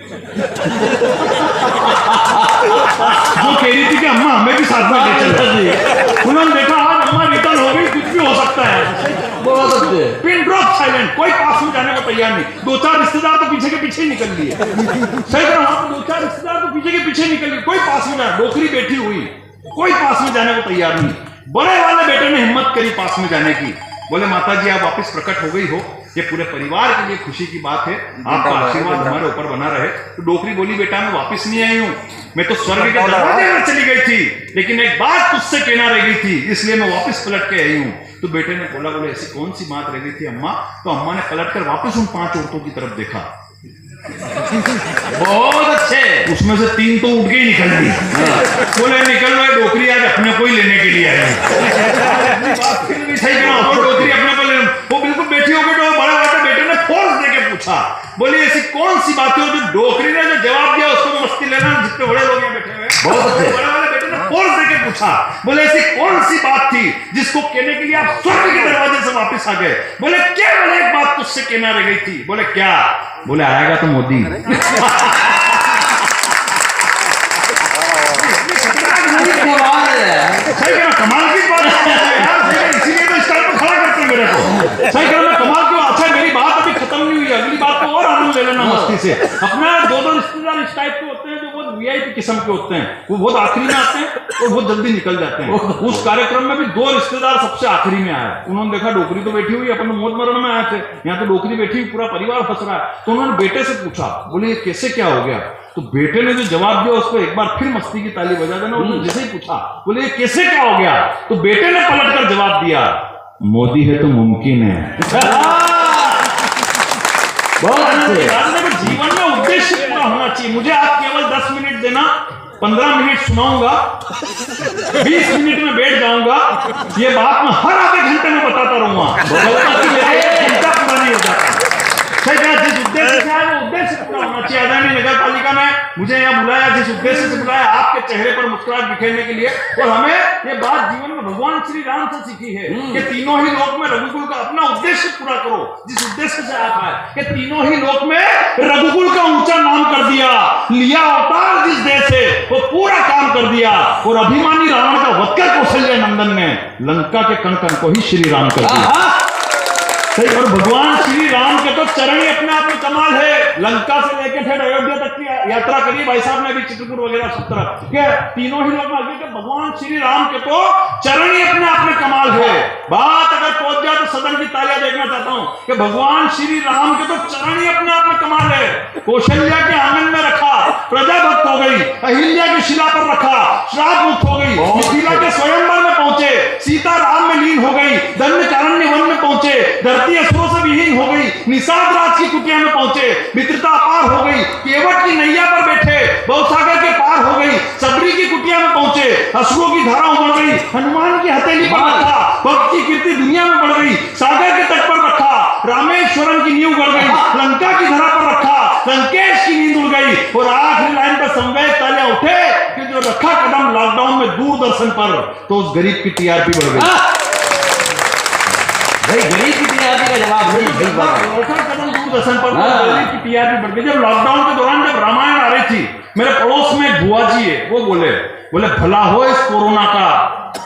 कह रही थी कि अम्मा हमें भी साथ में ले चलो। उन्होंने देखा आज अम्मा रिटर्न हो गई, कुछ भी हो सकता है। पिन ड्रॉप साइलेंट, कोई पास में जाने को तैयार नहीं। 2-4 रिश्तेदार तो पीछे के पीछे ही निकल लिए, सही कहा, 2-4 रिश्तेदार तो पीछे के पीछे निकल लिए, कोई पास में जाए। डोकरी बैठी हुई, कोई पास में जाने को तैयार नहीं। बड़े वाले बेटे ने हिम्मत करी पास में जाने की, बोले माता जी आप वापस प्रकट हो गई हो, ये पूरे परिवार के लिए खुशी की बात है, आपका आशीर्वाद हमारे ऊपर बना रहे। तो डोकरी बोली बेटा मैं वापस नहीं आई हूं, मैं तो स्वर्ग के दरवाजे में चली गई थी, लेकिन एक बात तुझसे कहना रह गई थी, इसलिए मैं वापस पलट के आई हूं। तो बेटे ने बोले ऐसी कौन सी बात रह गई थी अम्मा? तो अम्मा ने पलट कर वापस उन 5 औरतों की तरफ देखा, बहुत अच्छे, उसमें से 3 तो उठ के ही निकल गई। बोले निकल रहे, डोकरी आज अपने को ही लेने के लिए आई। डोकरी अपने को ले, वो बिल्कुल बैठी हो गई। बड़े वाले बेटे ने फोर्स देके पूछा, बोली ऐसी कौन सी बातें हो जो डोकरी ने जो जवाब दिया उसको मस्ती लेना, जितने बड़े लोग यहाँ बैठे हुए। बहुत अच्छे। बड़े वाले बेटे ने फोर्स देके पूछा, बोले ऐसी कौन सी बात थी जिसको कहने के लिए आप स्वर्ग के दरवाजे से वापस आ गए? बोले केवल एक बात तुझसे कहना रह गई थी। बोले क्या? बोले आएगा तो मोदी। कमाल की बात है, इसीलिए तो स्टार पर खड़ा करते हैं मेरे को। सही कह रहा, कमाल क्यों? अच्छा मेरी बात अभी खत्म नहीं हुई, अगली बात को और आनंद ले लेना मस्ती से। अपना 2 रिश्तेदार इस टाइप के होते हैं जो बहुत वीआईपी किस्म के होते हैं, वो बहुत आखिरी में आते हैं और बहुत जल्दी निकल जाते हैं। उस कार्यक्रम में भी 2 रिश्तेदार सबसे आखिरी में आए। उन्होंने देखा डोकरी तो बैठी हुई, अपन मौत मरण में आए थे, यहाँ तो डोकरी बैठी हुई, पूरा परिवार फंस रहा है। तो उन्होंने बेटे से पूछा, बोले ये कैसे क्या हो गया? तो बेटे ने जो जवाब दिया उसको एक बार फिर मस्ती की ताली बजा देना। उन्होंने जैसे ही पूछा, बोले ये कैसे क्या हो गया? तो बेटे ने पलटकर जवाब दिया, मोदी है तो मुमकिन है। जीवन में उद्देश्य पूरा होना चाहिए। मुझे आप केवल 10 मिनट देना, 15 मिनट सुनाऊंगा, 20 मिनट में बैठ जाऊंगा, ये बात मैं हर आधे घंटे में बताता रहूंगा, घंटा पूरा नहीं हो जाता। सही कहा, जिस उद्देश्य से आए वो उद्देश्य पूरा होना चाहिए। आदरणीय नगर पालिका ने मुझे यहाँ बुलाया, जिस उद्देश्य से बुलाया, आपके चेहरे पर मुस्कुराहट बिखेरने के लिए, और हमें ये बात जीवन में भगवान श्री राम से सीखी है कि तीनों ही लोक में रघुकुल का अपना उद्देश्य पूरा करो। जिस उद्देश्य से आप आए कि तीनों ही लोक में रघुकुल का ऊंचा नाम कर दिया, लिया अवतार जिस देश से वो पूरा काम कर दिया, और अभिमानी रावण का वध कर कौशल्य नंदन ने लंका के कण कण को ही श्री राम कर दिया। सही, और भगवान श्री राम के तो चरण ही अपने आप में कमाल है। लंका से लेकर फिर अयोध्या तक की यात्रा करिए भाई साहब ने, अभी चित्रकूट वगैरह सब तरफ के तीनों ही लोग आगे के भगवान श्री राम के तो चरण ही अपने आप में कमाल है। बात अगर पहुंच जाए तो सदन की तालियां देखना चाहता हूं कि भगवान श्री राम के तो चरण ही अपने आप में कमाल है। कौशल्या के आंगन में रखा, प्रजा भक्त हो गई, अहिल्या की शिला पर रखा, श्राप मुक्त हो गई, मिथिला के स्वयंवर में पहुंचे, सीता राम में लीन हो गई, दंडकारण्य वन में पहुंचे, धरती असुरों से विहीन हो गई, निषाद राज की कुटिया में पहुंचे, मित्रता अपार हो गई, केवट की नैया पर बैठे, भवसागर के पार हो गई, सबरी की कुटिया में पहुंचे, असुरों की धारा उमड़ गई, हनुमान की हथेली पर रखा, भक्त की कीर्ति दुनिया में बढ़ गई, सागर के तट पर रखा, रामेश्वरम की नींव गड़ गई, लंका की धरा पर रखा, लंकेश की नींद उड़ गई, और आखिरी लाइन पर संवेद तालियां उठे कि जो रखा कदम लॉकडाउन में दूरदर्शन पर, तो उस गरीब की टीआरपी बढ़ गई। भाई गरीब की टीआरपी का जवाब नहीं, कदम दूरदर्शन पर गरीब की टीआरपी बढ़ गई। जब लॉकडाउन के दौरान जब रामायण आ रही थी, मेरे पड़ोस में एक बुआ जी है, वो बोले भला हो इस कोरोना का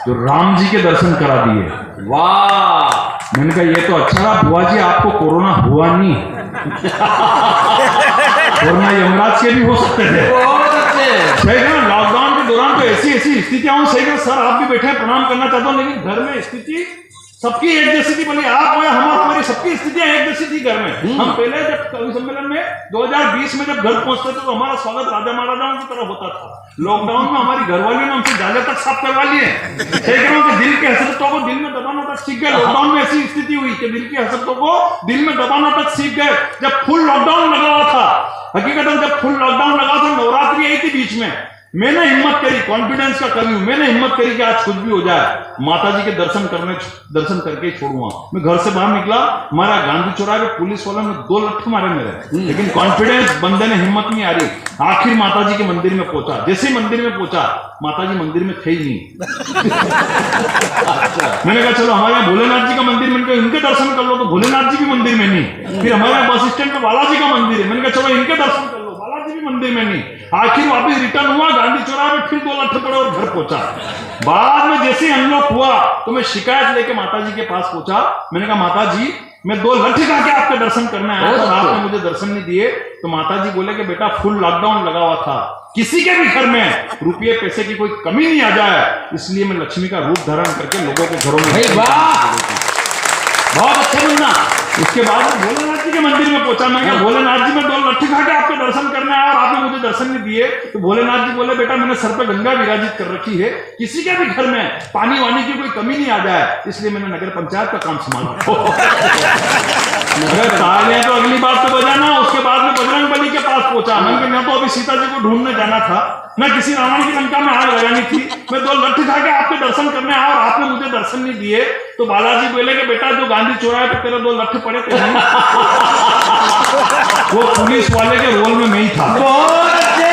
जो राम जी के दर्शन करा दिए। वाह, मैंने कहा ये तो अच्छा रहा बुआ जी, आपको कोरोना हुआ नहीं। कोरोना यमराज के भी हो सकते थे। सही है, लॉकडाउन के दौरान तो ऐसी स्थितियां सही है। सर आप भी बैठे हैं, प्रणाम करना चाहता हूँ, लेकिन घर में स्थिति सबकी एक जैसी थी, बोली आप हो या हमारी सबकी स्थितियां एक जैसी थी घर में। हम पहले जब कवि सम्मेलन में 2020 में जब घर पहुंचते थे तो हमारा स्वागत राजा महाराजाओं की तरह होता था। लॉकडाउन में हमारी घरवालियों ने हमसे जाले तक साफ करवा लिए। दिल की हसरतों को दिल में दबाना तक सीख गए। लॉकडाउन में ऐसी स्थिति हुई कि दिल की हसरतों को दिल में दबाना तक सीख गए। जब फुल लॉकडाउन लगा हुआ था, हकीकतन जब फुल लॉकडाउन लगा था, नवरात्रि आई थी बीच में, मैंने हिम्मत करी, कॉन्फिडेंस का कमी हूं, मैंने हिम्मत करी कि आज कुछ भी हो जाए माता जी के दर्शन करके ही छोड़ूंगा। मैं घर से बाहर निकला, हमारा गांधी चौराहे पे पुलिस वालों ने 2 लठ मारे मेरे, लेकिन कॉन्फिडेंस बंदे ने हिम्मत नहीं आ रही। आखिर माता जी के मंदिर में पहुंचा, जैसे ही मंदिर में पहुंचा माता जी मंदिर में थे ही नहीं। मैंने कहा चलो हमारे यहाँ भोलेनाथ जी का मंदिर, मैंने कहा इनके दर्शन कर लो, तो भोलेनाथ जी भी मंदिर में नहीं। फिर हमारे यहाँ बस स्टैंड पे बालाजी का मंदिर है, मैंने कहा चलो इनके दर्शन कर लो, बालाजी भी मंदिर में नहीं। आखिर वापस रिटर्न हुआ, गांधी चौराहे में फिर 2 लठ पड़े और घर पहुंचा। बाद में जैसे ही अनलॉक हुआ तो मैं शिकायत लेके माता जी के पास पहुंचा। मैंने कहा माता जी मैं 2 लठ खा के आपके दर्शन करने आया था, आपने मुझे दर्शन नहीं दिए। तो माता जी बोले कि बेटा फुल लॉकडाउन लगा हुआ था, किसी के भी घर में रुपये पैसे की कोई कमी नहीं आ जाए, इसलिए मैं लक्ष्मी का रूप धारण करके लोगों के घरों में। बहुत अच्छा मुन्ना। उसके बाद में भोलेनाथ जी के मंदिर में पहुंचा। मैं कहा भोलेनाथ जी मैं 2 लट्ठी खा के आपके दर्शन करने आया और आपने मुझे दर्शन नहीं दिए। तो भोलेनाथ जी बोले बेटा मैंने सर पे गंगा विराजित कर रखी है, किसी के भी घर में पानी वानी की कोई कमी नहीं आ जाए, इसलिए मैंने नगर पंचायत का काम संभाला। अगर तालियां तो अगली बात तो बजाना। उसके बाद में बजरंग बली के पास पहुंचा। मैं तो अभी सीता जी को ढूंढने जाना था, न किसी रावण की लंका में आग लगानी थी, मैं 2 लट्ठी खा के आपके दर्शन करने आया और आपने मुझे दर्शन नहीं दिए। तो बालाजी बोले कि बेटा जो गांधी चौराहे पे तेरे 2 लट्ठ पड़े थे वो पुलिस वाले के रोल में मैं ही था। बहुत अच्छे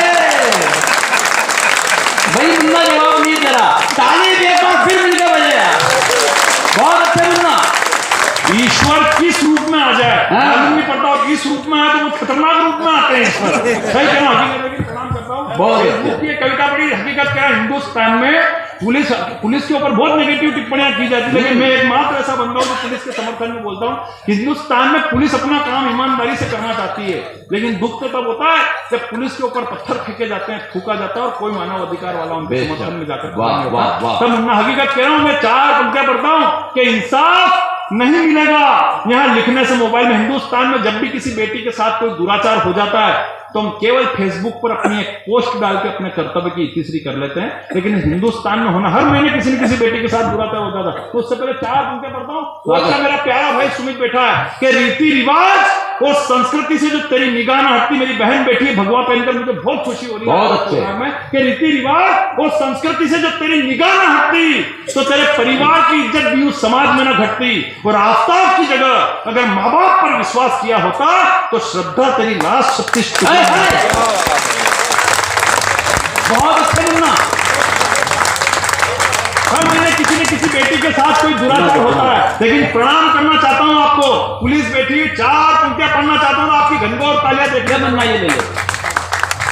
भाई, मुन्ना जवाब नहीं दे रहा, ताली देकर फिर मिलकर बजेगा। बहुत अच्छे मुन्ना। ईश्वर किस रूप में आ जाए मालूम नहीं पड़ता, और किस रूप में आए तो वो खतरनाक रूप में आते हैं ईश्वर। सही कहना, हकीकत प्रणाम करता हूँ। ये कविता बड़ी हकीकत क्या है, हिंदुस्तान में पुलिस के ऊपर बहुत नेगेटिव टिप्पणियां की जाती है, लेकिन मैं एकमात्र ऐसा बंदा हूं जो पुलिस के समर्थन में बोलता हूं। हिंदुस्तान में पुलिस अपना काम ईमानदारी से करना चाहती है, लेकिन दुख तो तब होता है जब पुलिस के ऊपर पत्थर फेंके जाते हैं, थूका जाता है और कोई मानव अधिकार वाला उनके समर्थन में जाकर तब मुन्ना हकीकत कह रहा हूं। मैं 4 पंक्तियां पढ़ता हूं कि इंसाफ नहीं मिलेगा यहां लिखने से मोबाइल में। हिंदुस्तान में जब भी किसी बेटी के साथ कोई दुराचार हो जाता है तो हम केवल फेसबुक पर अपनी एक पोस्ट डाल के अपने कर्तव्य की इतिश्री कर लेते हैं, लेकिन हिंदुस्तान में होना हर महीने किसी न किसी बेटी के साथ दुराचार होता था। तो उससे पहले 4 पंक्तियां पढ़ता हूं। मेरा प्यारा भाई सुमित बैठा है कि रीति रिवाज और संस्कृति से जो तेरी निगाह न हटती, मेरी बहन बैठी है भगवा पहनकर, मुझे बहुत खुशी हो रही है बहुत अच्छे कि रीति रिवाज और संस्कृति से जो तेरी निगाह न हटती तो तेरे परिवार की इज्जत भी उस समाज में न घटती, और आफ्ताब की जगह अगर माँ बाप पर विश्वास किया होता तो श्रद्धा तेरी लाश 36 बहुत अच्छे मुन्ना। हर महीने किसी न किसी बेटी के साथ कोई दुराचार होता है, लेकिन प्रणाम करना चाहता हूं आपको, पुलिस बैठी 4 पंक्तियां पढ़ना चाहता हूं, आपकी गंगों और तालियां देखिए। मुन्ना ये ले लो,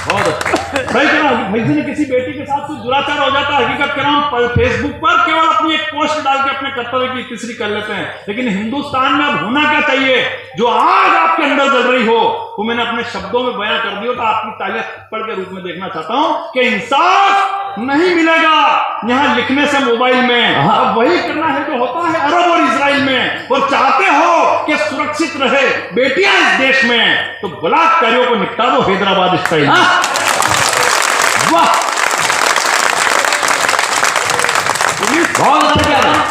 बहुत अच्छा। सही कह रहा हूं, किसी न किसी बेटी के साथ कोई दुराचार हो जाता है, हकीकत कह रहा हूं, फेसबुक पर केवल अपनी एक पोस्ट डाल के अपने कर्तव्य की इतिश्री कर लेते हैं, लेकिन हिंदुस्तान में अब होना क्या चाहिए, जो आग आपके अंदर जल रही हो वो मैंने अपने शब्दों में बयां कर दिया। तो आपकी तालियां थप्पड़ के रूप में देखना चाहता हूं कि इंसाफ नहीं मिलेगा यहां लिखने से मोबाइल में। अब वही करना है जो होता है अरब और इजराइल में, और चाहते हो कि सुरक्षित रहे बेटियां इस देश में, तो बलात्कारियों को निपटा दो हैदराबाद स्टाइल में। वाह, पुलिस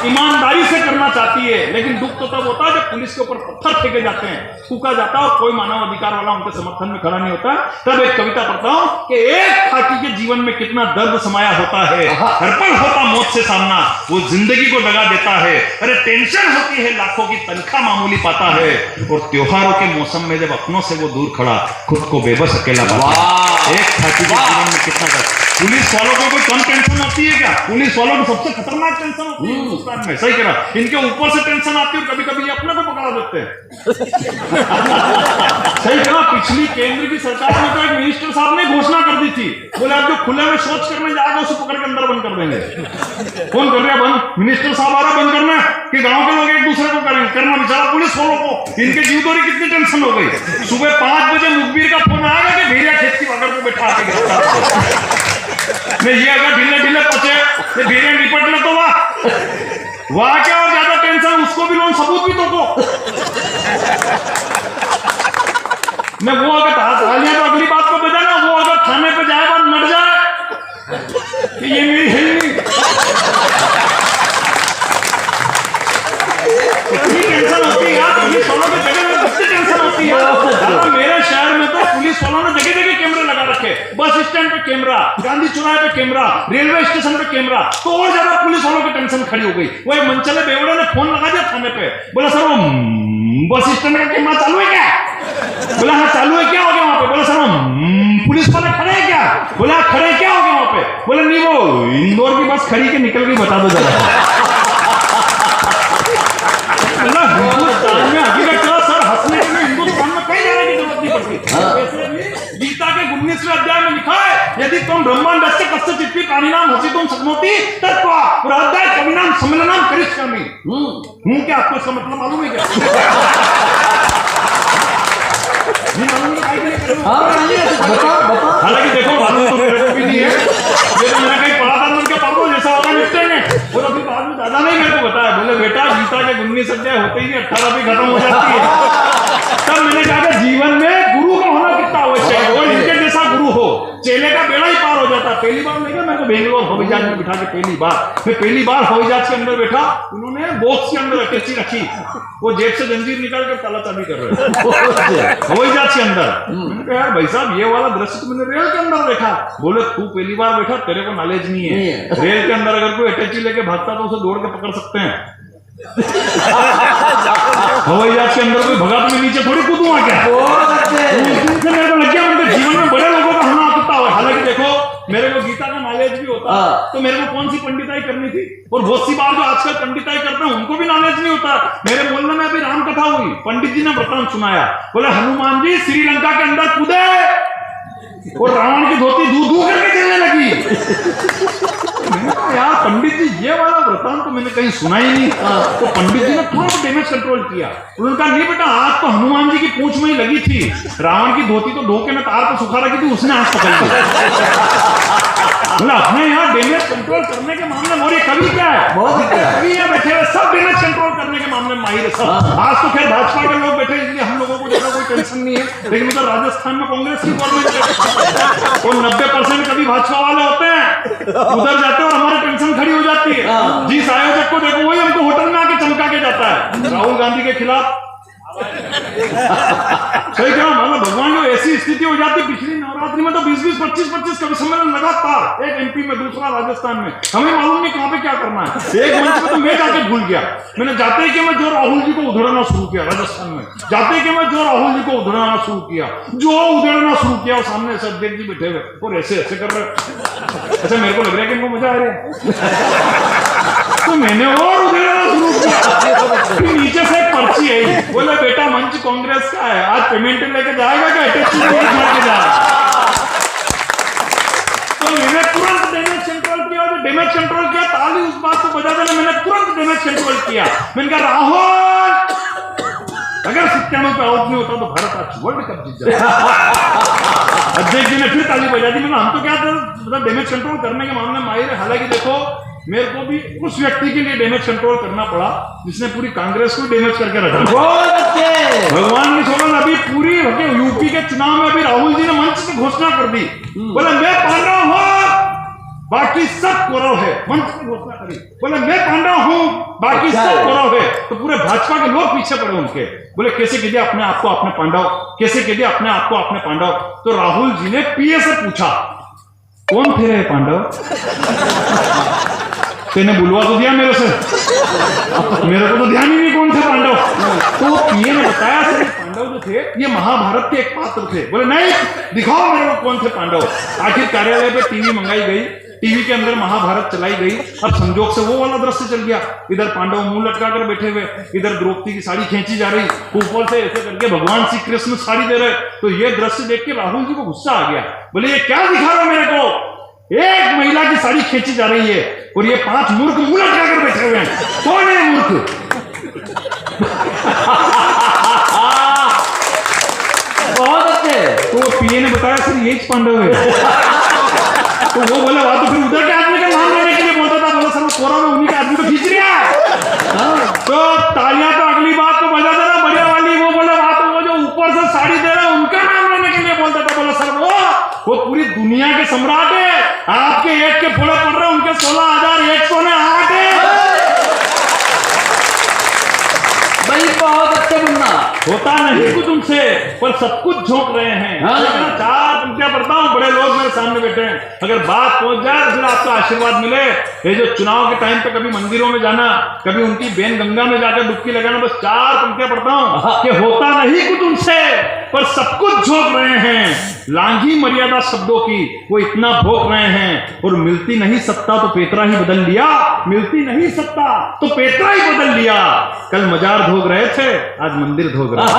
ईमानदारी से करना चाहती है, लेकिन दुख तो तब होता है जब पुलिस के ऊपर पत्थर फेंके जाते हैं, थूका जाता है और कोई मानव अधिकार वाला उनके समर्थन में खड़ा नहीं होता। तब एक कविता पढ़ता हूं कि एक खाकी के जीवन में कितना दर्द समाया होता है, हर पल होता मौत से सामना, वो जिंदगी को दगा देता है। अरे टेंशन होती है लाखों की, तनख्वाह मामूली पाता है, और त्योहारों के मौसम में जब अपनों से वो दूर खड़ा खुद को बेबस अकेला पाता है। एक खाकी के जीवन में कितना दर्द। पुलिस वालों को कोई कम टेंशन होती है क्या? पुलिस वालों को सबसे खतरनाक टेंशन होती है हिंदुस्तान में। सही कह रहा, इनके ऊपर से टेंशन आती है और कभी कभी ये अपने को पकड़ा देते हैं। सही कहा, पिछली केंद्र की सरकार ने तो एक मिनिस्टर साहब ने घोषणा कर दी थी, बोले आप जो खुले में शौच करने जाएगा उसे पकड़ के अंदर बंद कर देंगे। कौन कर रहा बंद? मिनिस्टर साहब आ रहा बंद करना कि गांव के लोग एक दूसरे को करेंगे करना। बेचारा पुलिस वालों को इनके जीवदोरी कितनी टेंशन हो गई। सुबह 5 बजे मुखबिर का फोन आएगा कि भेड़िया खेत की बगड़ को बैठा के गिरफ्तार नहीं, ये अगर ढीले ढीले पचे ये भेड़िया निपट ले तो वाह क्या, और ज्यादा टेंशन उसको भी लोन सबूत भी तो को मैं वो अगर तालियां तो अगली बात को बजाना, वो अगर थाने पे जाए बात मर जाए कि ये मेरी है नहीं। इतनी टेंशन होती है यार पुलिस वालों की जगह में, कितनी टेंशन होती है। मेरे शहर में तो पुलिस वालों ने जगह जगह कैमरे लगा रखे, बस स्टैंड पे कैमरा, गांधी चौराहे पे कैमरा, रेलवे स्टेशन पे कैमरा, तो और ज्यादा पुलिस वालों की टेंशन खड़ी हो गई। वो एक मनचले बेवड़े ने फोन लगा दिया थाने पे, बोला सर वो बस स्टैंड का कैमरा चालू है क्या? बोला हाँ चालू है, क्या हो गया वहां पे? बोला सर वो पुलिस वाले खड़े हैं क्या? बोला खड़े क्या हो गया वहां पे? बोले नहीं वो इंदौर की बस खड़ी के निकल गई, बता दो जरा। हिंदुस्तान में हकीकत चला सर, हंसने के लिए हिंदुस्तान में कहीं जाने की जरूरत नहीं पड़ती। गीता के 19वें अध्याय में लिखा है, यदि तुम ब्रह्मांडस्य कस्यचित् प्राणिनां हसितुं शक्नोति तत्वा पुराध्याय कविनां सम्मेलनं करिष्यामि। क्या आपको इसका मतलब मालूम है क्या? हालांकि देखो मालूम तो मेरे को भी नहीं है, ये तो मैंने कहीं पढ़ा था, उनके पापों जैसा होगा निपटेंगे। और अभी बाद में दादा नहीं मेरे को बताया, बोले बेटा गीता के 19 अध्याय होते ही 18 भी खत्म हो जाती है। तब मैंने कहा कि जीवन में गुरु का होना कितना आवश्यक है, और इनके जैसा गुरु हो, चेले का बेड़ा ही पार हो जाता। पहली बार नहीं मेरे को बेंगलोर हवाई जहाज में बिठा के पहली बार हवाई जहाज के अंदर बैठा, उन्होंने बॉक्स के अंदर अटैची रखी, वो जेब से जंजीर निकाल कर ताला चाबी कर रहे हैं हवाई जहाज के अंदर। मैंने कहा यार भाई साहब ये वाला दृश्य तो मैंने रेल के अंदर देखा। बोले तू पहली बार बैठा, तेरे को नॉलेज नहीं है। रेल के अंदर अगर कोई अटैची लेके भागता तो उसे दौड़ के पकड़ सकते हैं, हवाई जहाज के अंदर कोई भगा तो मैं नीचे थोड़ी कूदूंगा क्या? मेरे को लग गया उनके जीवन में बड़े लोगों का होना होता है। हालांकि देखो मेरे को गीता का नॉलेज भी होता तो मेरे को कौन सी पंडिताई करनी थी, और बहुत सी बार जो आजकल पंडिताई करते हैं उनको भी नॉलेज नहीं होता। मेरे बोलने में अभी राम कथा हुई, पंडित जी ने वृतांत सुनाया, बोले हनुमान जी श्रीलंका के अंदर कूदे और रावण की धोती धू धू करके चलने लगी। यार पंडित जी ये वाला वृतांत तो मैंने कहीं सुना ही नहीं। तो पंडित जी ने तुरंत डैमेज कंट्रोल किया, उन्होंने कहा नहीं बेटा आज तो हनुमान जी की पूंछ में ही लगी थी, रावण की धोती तो धोखे में तार पर सुखा रखी थी, उसने आज पकड़ ली। बोला अपने यहाँ डैमेज कंट्रोल करने के मामले में, और ये कवि क्या है, कवि है बैठे हुए सब डैमेज कंट्रोल करने के मामले में माहिर है सब। आज तो खैर भाजपा के लोग बैठे इसलिए हम लोगों को ज्यादा कोई टेंशन नहीं है, लेकिन उधर राजस्थान में कांग्रेस की गवर्नमेंट है और 90% कभी भाजपा वाले होते हैं, उधर जाते हैं और हमारी टेंशन खड़ी हो जाती है। जिस आयोजक को देखो वही हमको होटल में आके चमका के जाता है राहुल गांधी के खिलाफ। सही कहा, मतलब भगवान जो ऐसी स्थिति हो जाती, पिछली नवरात्रि में तो 20-20, 25-25 कवि सम्मेलन लगातार, एक एमपी में दूसरा राजस्थान में, हमें मालूम नहीं कहां पे क्या करना है। एक मंच में तो मैं जाके भूल गया, मैंने जाते कि मैं जो राहुल जी को उधेड़ना शुरू किया राजस्थान में, जाते कि मैं जो राहुल जी को उधेड़ना शुरू किया, जो उधेड़ना शुरू किया, सामने से अध्यक्ष जी बैठे हुए और ऐसे ऐसे कर रहे। अच्छा मेरे को लग रहा है कि इनको मजा आ रहा है, तो मैंने और उधेड़ना शुरू किया। नीचे से एक पर्ची आई, बोले बेटा मंच कांग्रेस का है, आज पेमेंट लेके जाएगा क्या? लेके जाएगा। तो मैंने तुरंत डैमेज कंट्रोल किया, जो डैमेज कंट्रोल किया ताली उस बात को बजा देना, मैंने तुरंत डैमेज कंट्रोल किया। मैंने कहा राहुल अगर 97 पे आउट नहीं होता तो भारत आज वर्ल्ड कप जीत जाए। अध्यक्ष जी ने फिर ताली बजा दी। हम तो क्या मतलब डैमेज कंट्रोल करने के मामले में माहिर है। हालांकि देखो मेरे को भी उस व्यक्ति के लिए डैमेज कंट्रोल करना पड़ा जिसने पूरी कांग्रेस को डैमेज करके रखा। भगवान की सोलह अभी पूरी यूपी के चुनाव में अभी राहुल जी ने मंच से घोषणा कर दी, बोले मैं पांडव हूं बाकी सब कौरव है। मंच से घोषणा करी, बोले मैं पांडव हूं बाकी सब कौरव है। तो पूरे भाजपा के लोग पीछे पड़े उनके, बोले कैसे कह दिया अपने आप को अपने पांडव, कैसे कह दिया अपने आप को अपने पांडव। तो राहुल जी ने पीए से पूछा कौन थे रहे पांडव? तेने बुलवा तो दिया मेरे से, मेरे को तो ध्यान ही नहीं कौन थे पांडव। तो पीए ने बताया सर पांडव जो थे ये महाभारत के एक पात्र थे। बोले नहीं दिखाओ मेरे को कौन थे पांडव। आखिर कार्यालय पे टीवी मंगाई गई, टीवी के अंदर महाभारत चलाई गई। अब संजोग से वो वाला दृश्य चल गया, इधर पांडव मुंह लटका कर बैठे हुए, इधर द्रौपदी की साड़ी खींची जा रही, ऊपर से ऐसे करके भगवान श्री कृष्ण साड़ी दे रहे। तो ये दृश्य देख के राहुल जी को गुस्सा आ गया, बोले ये क्या दिखा रहे हो मेरे को? एक महिला की साड़ी खींची जा रही है और ये 5 मूर्ख मुंह लटका कर बैठे हुए हैं, कौन है मूर्ख? बहुत अच्छे। तो पीए ने बताया सर ये पांडव है। तो वो बोले वाह तो फिर उधर के आदमी का नाम लेने के लिए बोलता था, बोला सर वो कोरा में उन्हीं का आदमी तो खींच रहा है। तो तालियां तो अगली बात को बजा देना बढ़िया वाली। वो बोले वाह तो वो जो ऊपर से साड़ी दे रहे उनका नाम लेने के लिए बोलता था। बोला सर वो पूरी दुनिया के सम्राट है, आपके एक के फोड़े पड़ रहे उनके 16,108 है। भाई बहुत अच्छे मुन्ना। होता नहीं कुछ उनसे पर सब कुछ झोंक रहे हैं। हाँ। मैं 4 पंक्तियां पढ़ता हूँ, बड़े लोग मेरे सामने बैठे हैं, अगर बात पहुंच जाए तो फिर आपका आशीर्वाद मिले। ये जो चुनाव के टाइम पे कभी मंदिरों में जाना, कभी उनकी बेन गंगा में जाकर डुबकी लगाना, बस 4 पंक्तियां पढ़ता हूँ कि होता नहीं कुछ उनसे पर सब कुछ झोंक रहे हैं। लांघी मर्यादा शब्दों की वो इतना भोग रहे हैं, और मिलती नहीं सत्ता तो पेतरा ही बदल लिया, मिलती नहीं सत्ता तो पेतरा ही बदल लिया। कल मजार धोग रहे थे, आज मंदिर धोग रहे हैं।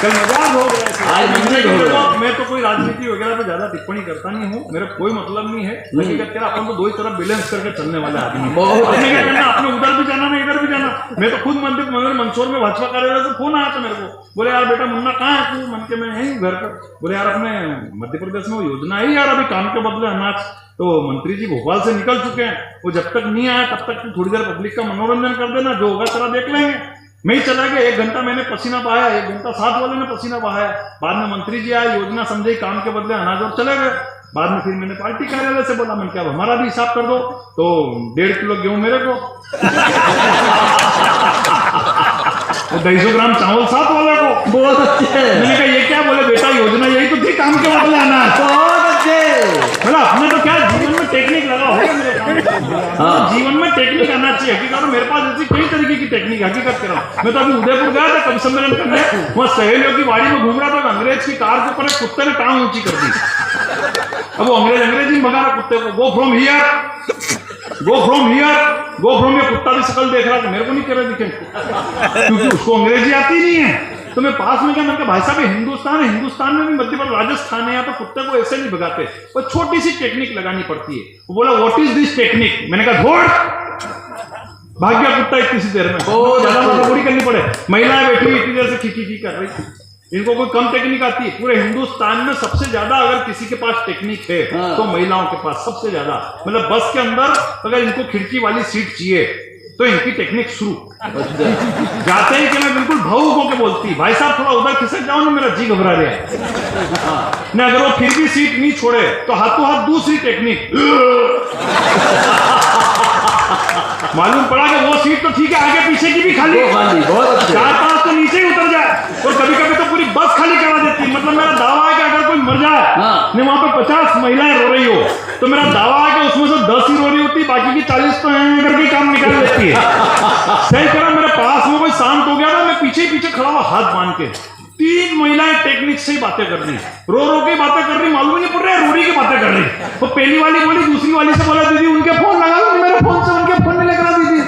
कल मजार धोग रहे थे, आज मंदिर धोग रहे हैं। मैं तो कोई राजनीति वगैरह पे ज्यादा टिप्पणी करता नहीं हूँ, मेरा कोई मतलब नहीं है। हकीकत क्या, अपन तो दो ही तरफ बैलेंस करके चलने वाले आदमी हैं। बहुत आपने क्या करना, आपने उधर भी जाना, मैं इधर भी जाना। मैं तो खुद मंदसौर में भाजपा कार्यालय से फोन आया था मेरे को, बोले यार बेटा मुन्ना कहाँ है तू? मन के मैं यहीं घर पर। बोले यार अपने मध्य प्रदेश में वो योजना है यार, अभी काम के बदले अनाज, तो मंत्री जी भोपाल से निकल चुके हैं, वो जब तक नहीं आया तब तक थोड़ी देर पब्लिक का मनोरंजन कर देना, जो होगा तेरा देख लेंगे। मैं ही चला गया, 1 घंटा मैंने पसीना बहाया, 1 घंटा साथ वाले ने पसीना बहाया। बाद में मंत्री जी आए, योजना समझे, काम के बदले अनाज, और चले गए। बाद में फिर मैंने पार्टी कार्यालय से बोला, मैं क्या हमारा भी हिसाब कर दो, तो 1.5 किलो गेहूं मेरे को, 250 ग्राम चावल साथ वाले को। बहुत अच्छे, मैंने कहा ये क्या? बोले बेटा योजना यही तो थी, काम के बदले अनाज। बहुत अच्छे। बोला अपने तो क्या जीवन में टेक्निक लगा हो मेरे काम। हाँ। जीवन में टेक्निक आना चाहिए। हकीकत में मेरे पास ऐसी कई तरीके की टेक्निक, हकीकत कर रहा हूँ। मैं तो अभी उदयपुर गया था कवि सम्मेलन करने, वहाँ सहेलियों की वाड़ी में घूम रहा था, अंग्रेज की कार के ऊपर एक कुत्ते ने टांग ऊंची कर दी। अब वो अंग्रेजी में भगा रहा कुत्ते को, go from here, go from here, go from. ये कुत्ता भी शकल देख रहा था, मेरे को नहीं कह रहे दिखे, क्योंकि उसको अंग्रेजी आती नहीं है। तो मैं पास में क्या, मैंने कहा भाई साहब ये हिंदुस्तान है, हिंदुस्तान में भी मध्य प्रदेश, राजस्थान है, यहाँ तो कुत्ते को ऐसे नहीं भगाते, और छोटी सी टेक्निक लगानी पड़ती है। वो बोला व्हाट इज दिस टेक्निक? मैंने कहा घोड़, भाग गया कुत्ता इतनी सी देर में। ज्यादा बड़बड़ी करनी पड़े, महिलाएं बैठी हुई इतनी देर से खी कर रही, इनको कोई कम टेक्निक आती है? पूरे हिंदुस्तान में सबसे ज्यादा अगर किसी के पास टेक्निक है तो महिलाओं के पास सबसे ज्यादा। मतलब बस के अंदर अगर इनको खिड़की वाली सीट चाहिए तो इनकी टेक्निक शुरू। जाते ही कि मैं बिल्कुल भावुक होकर बोलती, भाई साहब थोड़ा उधर खिसक जाओ ना, मेरा जी घबरा रहा है। न अगर वो फिर भी सीट नहीं छोड़े तो हाथों हाथ दूसरी टेक्निक। मालूम पड़ा कि वो सीट तो ठीक है, आगे पीछे की भी खाली, बहुत अच्छे। 4-5 तो नीचे ही उतर जाए, और कभी कभी तो पूरी बस खाली करा देती। मतलब मेरा दावा है कि अगर कोई मर जाए, नहीं वहां पे 50 महिलाएं रो रही हो, तो मेरा दावा है कि उसमें से 10 ही रो रही होती, बाकी की 40 तो करके काम निकाल लेती है। सही करा, मेरे पास में कोई शांत हो गया था, मैं पीछे पीछे खड़ा हुआ हाथ बांध के, 3 महिलाएं टेक्निक से ही बातें कर रही, रो के बातें कर रही, मालूम नहीं पड़ रहा है रोरी की बातें कर रही। वो पहली वाली बोली, दूसरी वाली से बोला दीदी उनके फोन लगा लो, मेरे फोन से उनके फोन में लगा दीदी।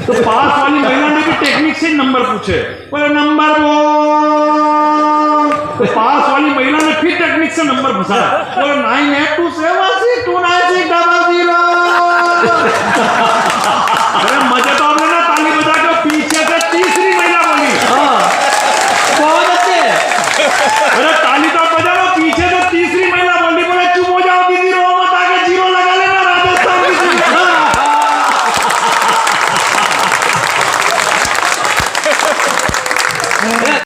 तो पास वाली महिला ने भी टेक्निक से नंबर पूछे, बोले नंबर वो, तो पास वाली महिला ने फिर टेक्निक से नंबर पूछा, बोले 9827629600।